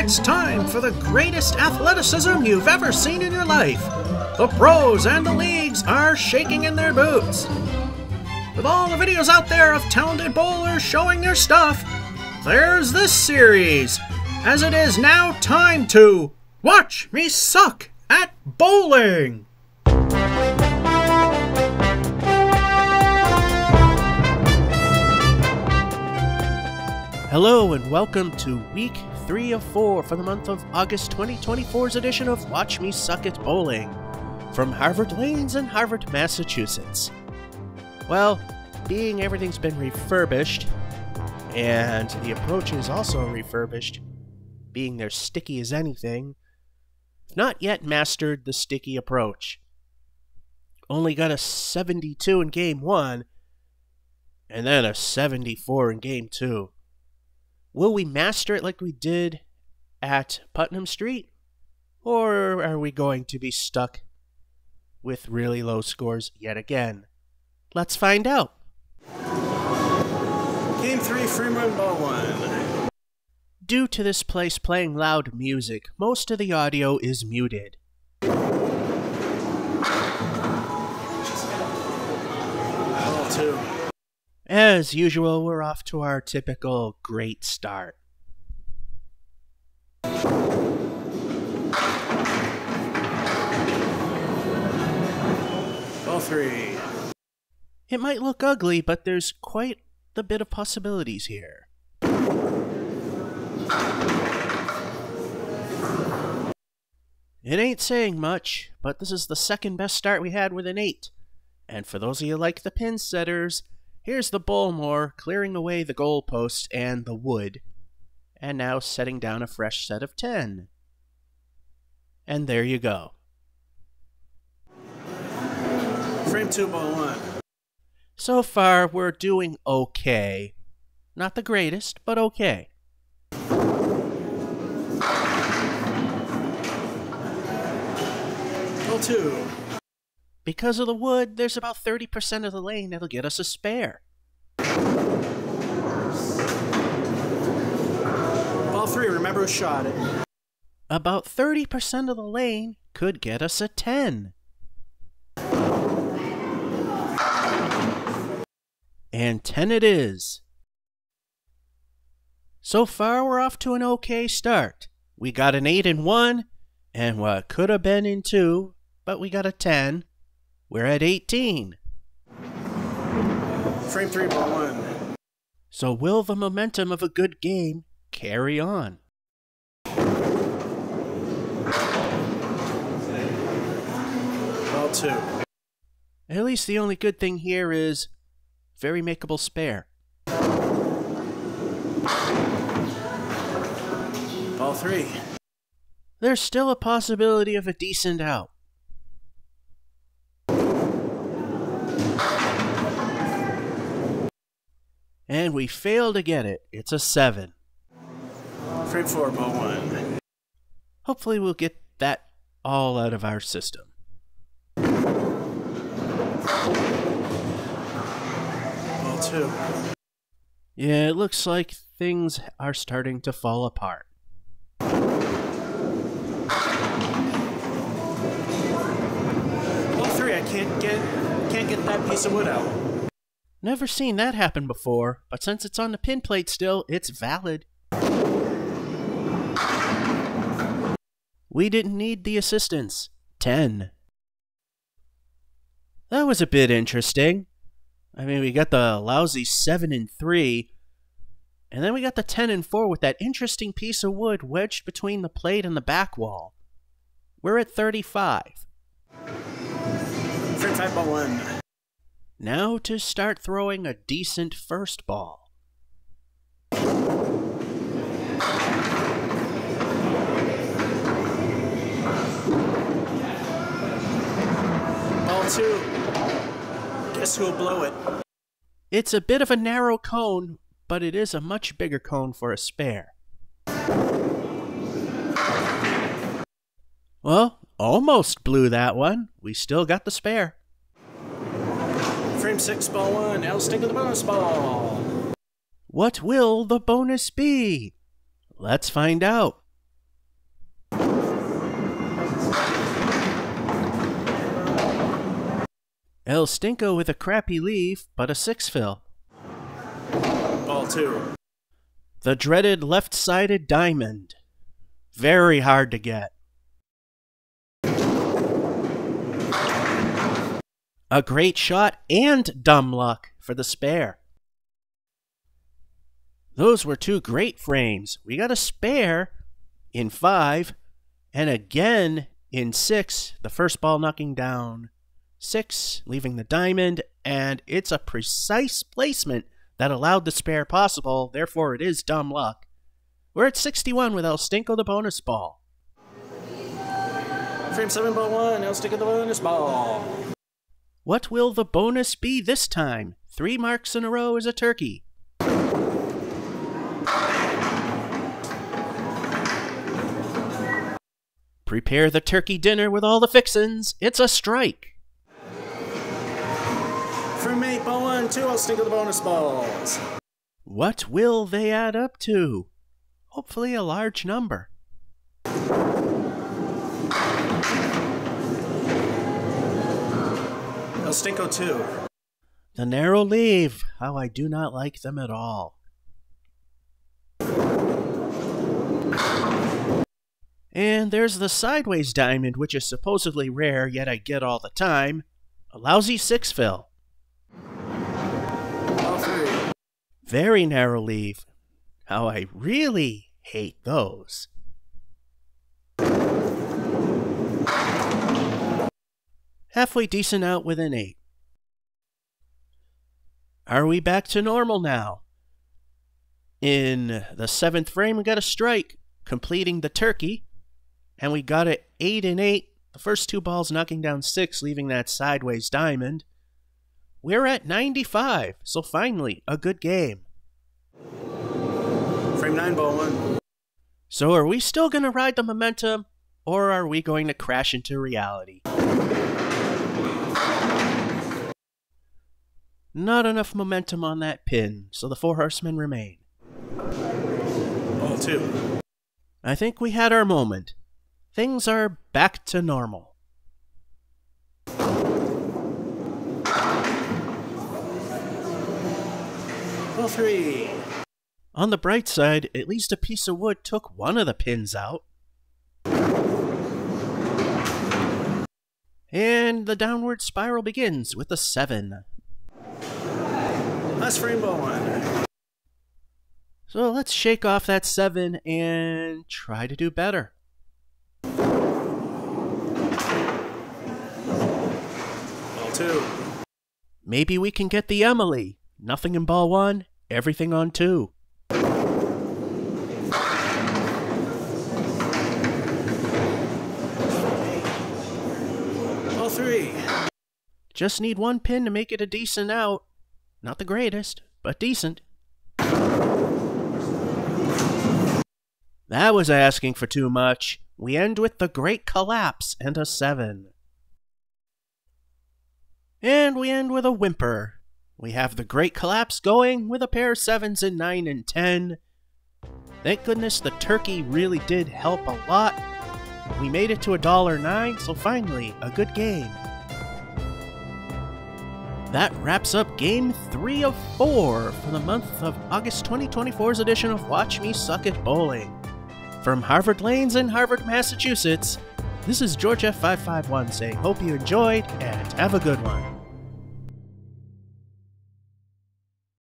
It's time for the greatest athleticism you've ever seen in your life. The pros and the leagues are shaking in their boots. With all the videos out there of talented bowlers showing their stuff, there's this series, as it is now time to watch me suck at bowling. Hello and welcome to week 3 of 4 for the month of August 2024's edition of Watch Me Suck at Bowling from Harvard Lanes in Harvard, Massachusetts. Well, being everything's been refurbished, and the approach is also refurbished, being they're sticky as anything, not yet mastered the sticky approach. Only got a 72 in game 1, and then a 74 in game 2. Will we master it like we did at Putnam Street? Or are we going to be stuck with really low scores yet again? Let's find out. Game 3, frame run, ball 1. Due to this place playing loud music, most of the audio is muted. Ball 2. As usual, we're off to our typical great start. Ball 3. It might look ugly, but there's quite a bit of possibilities here. It ain't saying much, but this is the second best start we had with an 8. And for those of you like the pin setters, here's the Bowlmore clearing away the goalposts and the wood, and now setting down a fresh set of 10. And there you go. Frame 2, ball 1. So far, we're doing okay. Not the greatest, but okay. Ball 2. Because of the wood, there's about 30% of the lane that'll get us a spare. Ball 3, remember who shot it. About 30% of the lane could get us a 10. And 10 it is. So far, we're off to an okay start. We got an 8 in 1, and what could have been in 2, but we got a 10. We're at 18. Frame 3, ball 1. So will the momentum of a good game carry on? Ball 2. At least the only good thing here is very makeable spare. Ball 3. There's still a possibility of a decent out. And we fail to get it. It's a 7. Frame 4, ball 1. Hopefully we'll get that all out of our system. Ball 2. Yeah, it looks like things are starting to fall apart. Ball 3, I can't get that piece of wood out. Never seen that happen before, but since it's on the pin plate still, it's valid. We didn't need the assistance. 10. That was a bit interesting. I mean, we got the lousy 7 in 3, and then we got the 10 in 4 with that interesting piece of wood wedged between the plate and the back wall. We're at 35. Frame 5, ball 1. Now to start throwing a decent first ball. Ball 2. Guess who'll blow it? It's a bit of a narrow cone, but it is a much bigger cone for a spare. Well, almost blew that one. We still got the spare. Frame 6, ball 1. Now stick to the bonus ball. What will the bonus be? Let's find out. El Stinko with a crappy leave, but a 6-fill. Ball 2. The dreaded left-sided diamond. Very hard to get. A great shot and dumb luck for the spare. Those were 2 great frames. We got a spare in 5, and again in 6, the first ball knocking down 6, leaving the diamond, and it's a precise placement that allowed the spare possible, therefore it is dumb luck. We're at 61 with El Stinko the bonus ball. Frame 7, ball 1, El Stinko the bonus ball. What will the bonus be this time? 3 marks in a row is a turkey. Prepare the turkey dinner with all the fixins. It's a strike. Frame 8, ball 1, 2, El Stinko the bonus balls. What will they add up to? Hopefully a large number. El Stinko 2. The narrow leave. How I do not like them at all. And there's the sideways diamond, which is supposedly rare, yet I get all the time. A lousy 6-fill. Ball 3. Very narrow leave. How I really hate those. Halfway decent out with an 8. Are we back to normal now? In the 7th frame, we got a strike, completing the turkey. And we got it 8 and 8. The first 2 balls knocking down 6, leaving that sideways diamond. We're at 95, so finally, a good game. Frame 9, ball 1. So are we still going to ride the momentum, or are we going to crash into reality? Not enough momentum on that pin, so the 4 horsemen remain. Ball 2. I think we had our moment. Things are back to normal. Ball 3. On the bright side, at least a piece of wood took one of the pins out. And the downward spiral begins with a 7. Last frame, ball 1. So let's shake off that 7 and try to do better. Ball 2. Maybe we can get the Emily. Nothing in ball 1, everything on 2. Ball 3. Just need 1 pin to make it a decent out. Not the greatest, but decent. That was asking for too much. We end with the Great Collapse and a 7. And we end with a whimper. We have the Great Collapse going with a pair of 7s in 9 and 10. Thank goodness the turkey really did help a lot. We made it to $1.09, so finally, a good game. That wraps up Game 3 of 4 for the month of August 2024's edition of Watch Me Suck at Bowling. From Harvard Lanes in Harvard, Massachusetts, this is George F551 saying hope you enjoyed and have a good one.